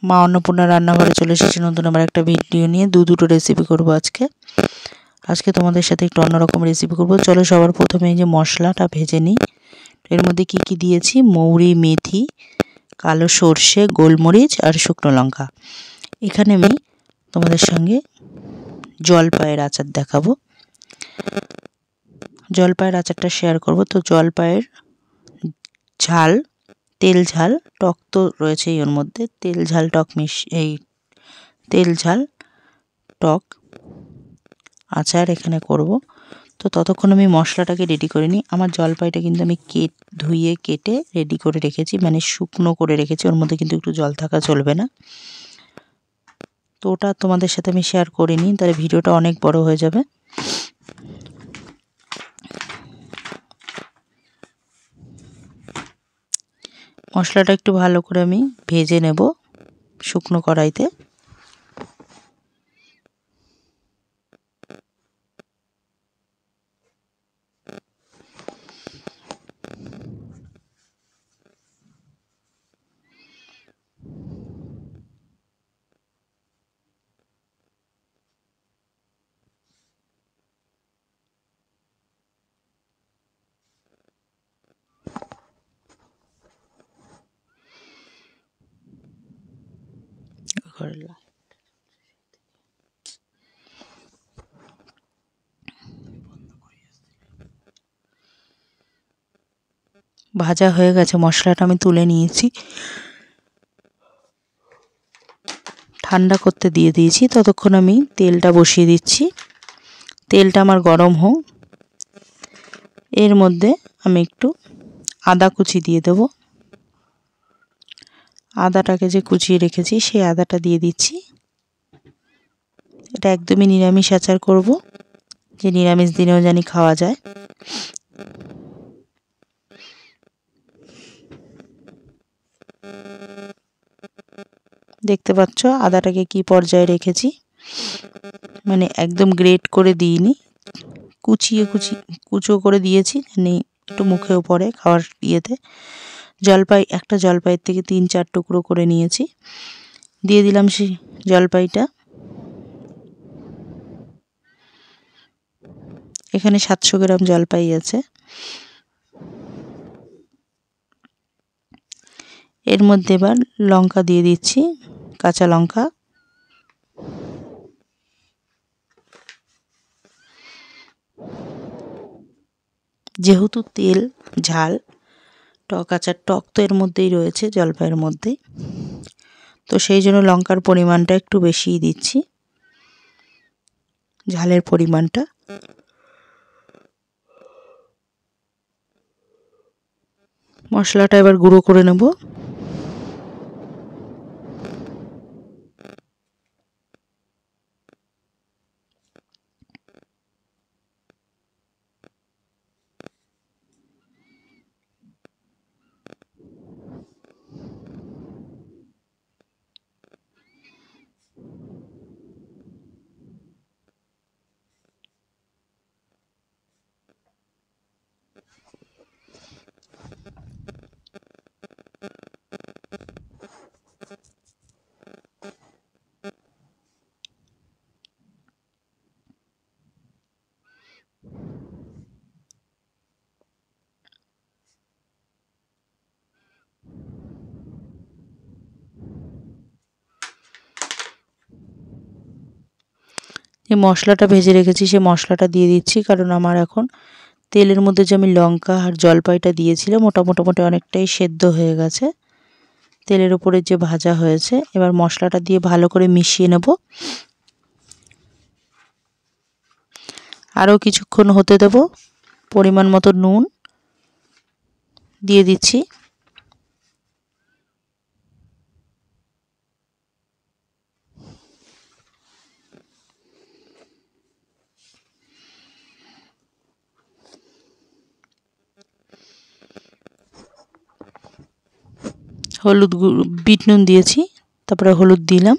মা অন্নপূর্ণা রান্নাঘরে চলে এসেছি নতুন আবার একটা ভিডিও নিয়ে। দুটো রেসিপি করব আজকে তোমাদের সাথে একটু অন্যরকম রেসিপি করব। চলো সবার প্রথমে এই যে মশলাটা ভেজে নিই। এর মধ্যে কি কি দিয়েছি, মৌরি, মেথি, কালো সর্ষে, গোলমরিচ আর শুকনো লঙ্কা। এখানে আমি তোমাদের সঙ্গে জলপাইয়ের আচার দেখাবো। জলপাইয়ের আচারটা শেয়ার করব। তো জলপাইয়ের ঝাল, তেল ঝাল টক তো রয়েছেই ওর মধ্যে, তেল ঝাল টক এই তেল ঝাল টক আচার এখানে করব। তো ততক্ষণ আমি মশলাটাকে রেডি করে নিই। আমার জলপাইটা কিন্তু আমি ধুয়ে কেটে রেডি করে রেখেছি, মানে শুকনো করে রেখেছি, ওর মধ্যে কিন্তু একটু জল থাকা চলবে না। তো ওটা তোমাদের সাথে আমি শেয়ার করিনি, তাহলে ভিডিওটা অনেক বড় হয়ে যাবে। মশলাটা একটু ভালো করে আমি ভেজে নেব শুকনো কড়াইতে। ভাজা হয়ে গেছে, মশলাটা আমি তুলে নিয়েছি, ঠান্ডা করতে দিয়ে দিয়েছি। ততক্ষণ আমি তেলটা বসিয়ে দিচ্ছি। তেলটা আমার গরম হোক। এর মধ্যে আমি একটু আদা কুচি দিয়ে দেব। আদাটাকে যে কুচিয়ে রেখেছি সেই আদাটা দিয়ে দিচ্ছি। এটা একদমই নিরামিষ আচার করব, যে নিরামিষ দিনেও জানি খাওয়া যায়। দেখতে পাচ্ছ আদাটাকে কি পর্যায়ে রেখেছি, মানে একদম গ্রেট করে দিইনি, কুচো করে দিয়েছি, মানে একটু মুখেও পড়ে খাওয়ার ইয়েতে। একটা জলপাইয়ের থেকে 3-4 টুকরো করে নিয়েছি, দিয়ে দিলাম সেই জলপাইটা। এখানে 700 গ্রাম জলপাই আছে। এর মধ্যে এবার লঙ্কা দিয়ে দিচ্ছি, কাঁচা লঙ্কা। যেহেতু তেল ঝাল টক আচার, টক তো এর মধ্যেই রয়েছে জলপাইয়ের মধ্যেই, তো সেই জন্য লঙ্কার পরিমাণটা একটু বেশিই দিচ্ছি, ঝালের পরিমাণটা। মশলাটা এবার গুঁড়ো করে নেব। যে মশলাটা ভেজে রেখেছি সে মশলাটা দিয়ে দিচ্ছি, কারণ আমার এখন তেলের মধ্যে যে আমি লঙ্কা আর জলপাইটা দিয়েছিলাম ওটা মোটামুটি অনেকটাই সেদ্ধ হয়ে গেছে তেলের উপরে যে ভাজা হয়েছে। এবার মশলাটা দিয়ে ভালো করে মিশিয়ে নেব, আরও কিছুক্ষণ হতে দেব। পরিমাণ মতো নুন দিয়ে দিচ্ছি, হলুদ বিট নুন দিয়েছি, তারপরে হলুদ দিলাম।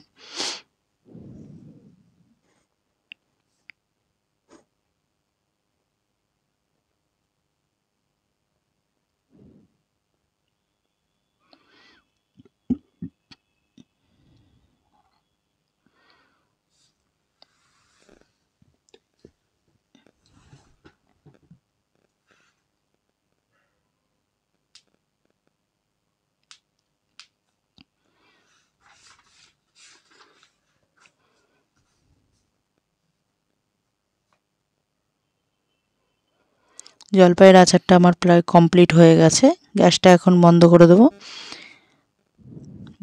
জলপাইয়ের আচারটা আমার প্রায় কমপ্লিট হয়ে গেছে। গ্যাসটা এখন বন্ধ করে দেবো,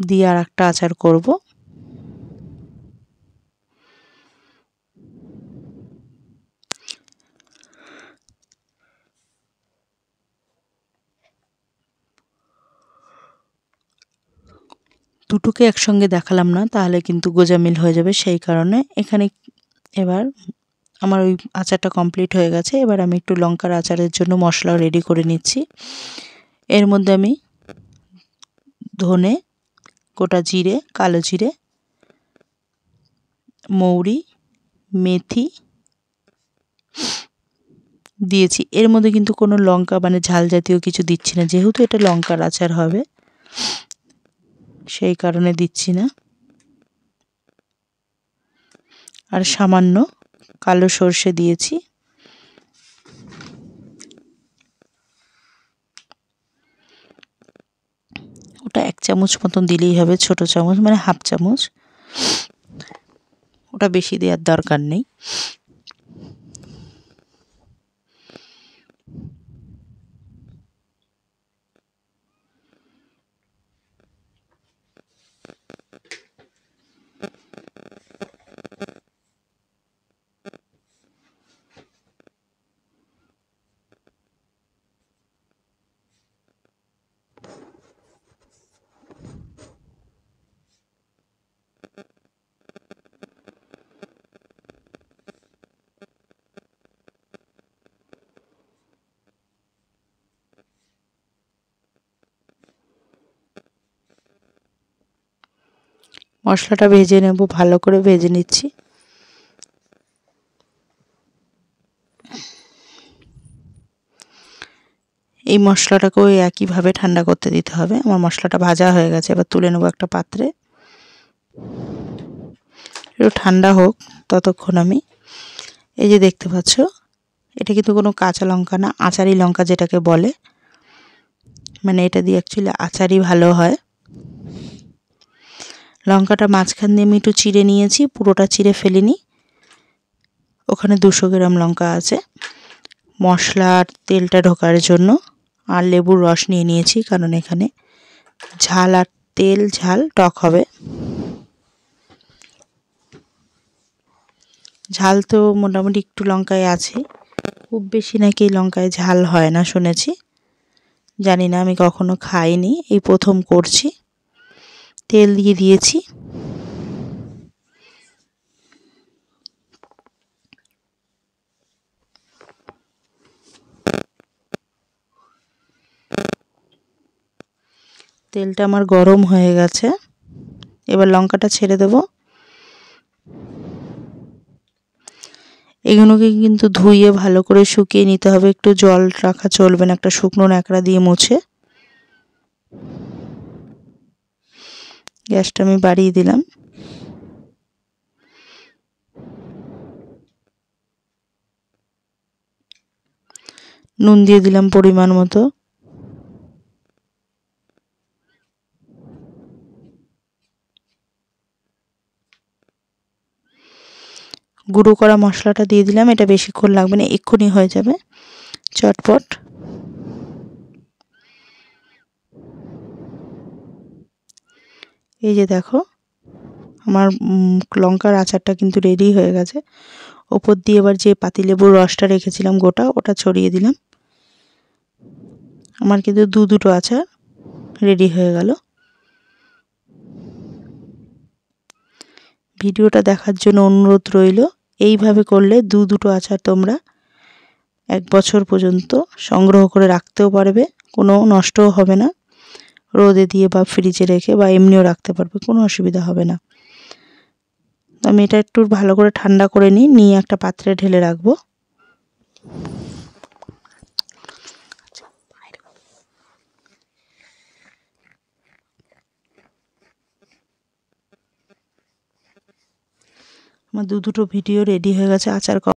দিয়ে আর একটা আচার করব। দুটোকে একসঙ্গে দেখালাম না, তাহলে কিন্তু গোজামিল হয়ে যাবে, সেই কারণে এখানে এবার আমার ওই আচারটা কমপ্লিট হয়ে গেছে। এবার আমি একটু লঙ্কার আচারের জন্য মশলা রেডি করে নিচ্ছি। এর মধ্যে আমি ধনে, গোটা জিরে, কালো জিরে, মৌরি, মেথি দিয়েছি। এর মধ্যে কিন্তু কোনো লঙ্কা মানে ঝাল জাতীয় কিছু দিচ্ছি না, যেহেতু এটা লঙ্কার আচার হবে সেই কারণে দিচ্ছি না। আর সামান্য কালো সর্ষে দিয়েছি। ওটা 1 চামচ মতন দিলেই হবে, ছোট চামচ মানে হাফ চামচ, ওটা বেশি দেওয়ার দরকার নেই। মশলাটা ভেজে নেব, ভালো করে ভেজে নিচ্ছি। এই মশলাটাকেও একইভাবে ঠান্ডা করতে দিতে হবে। আমার মশলাটা ভাজা হয়ে গেছে, এবার তুলে নেব একটা পাত্রে। একটু ঠান্ডা হোক ততক্ষণ আমি, এই যে দেখতে পাচ্ছ, এটা কিন্তু কোনো কাঁচা লঙ্কা না, আচারি লঙ্কা যেটাকে বলে, মানে এটা দিয়ে অ্যাকচুয়ালি আচারই ভালো হয়। লঙ্কাটা মাঝখান দিয়ে আমি একটু চিড়ে নিয়েছি, পুরোটা চিড়ে ফেলিনি। ওখানে 200 গ্রাম লঙ্কা আছে। মশলার তেলটা ঢোকার জন্য আর লেবুর রস নিয়ে নিয়েছি, কারণ এখানে ঝাল আর তেল ঝাল টক হবে। ঝাল তো মোটামুটি একটু লঙ্কায় আছে, খুব বেশি নাকি লঙ্কায় ঝাল হয় না শুনেছি, জানি না, আমি কখনো খাইনি, এই প্রথম করছি। তেল দিয়ে দিয়েছি। তেলটা আমার গরম হয়ে গেছে, এবার লঙ্কাটা ছেড়ে দেব। এগুলোকে কিন্তু ধুয়ে ভালো করে শুকিয়ে নিতে হবে, একটু জল রাখা চলবে না, একটা শুকনো ন্যাকড়া দিয়ে মুছে। গ্যাসটা আমি বাড়িয়ে দিলাম। নুন দিয়ে দিলাম পরিমাণ মতো। গুঁড়ো করা মশলাটা দিয়ে দিলাম, এটা বেশিক্ষণ লাগবে না, এক্ষুনি হয়ে যাবে চটপট। এই যে দেখো, আমার লঙ্কার আচারটা কিন্তু রেডি হয়ে গেছে। ওপর দিয়ে এবার যে পাতিলেবুর রসটা রেখেছিলাম গোটা, ওটা ছড়িয়ে দিলাম। আমার কিন্তু দুটো আচার রেডি হয়ে গেল। ভিডিওটা দেখার জন্য অনুরোধ রইল। এইভাবে করলে দুটো আচার তোমরা 1 বছর পর্যন্ত সংগ্রহ করে রাখতেও পারবে, কোনো নষ্টও হবে না। রোদে দিয়ে বা ফ্রিজে রেখে বা এমনিও রাখতে পারবে, কোনো অসুবিধা হবে না। আমি এটা একটু ভালো করে ঠান্ডা করে নিয়ে একটা পাত্রে ঢেলে রাখবো। আমার দুটো ভিডিও রেডি হয়ে গেছে, আচার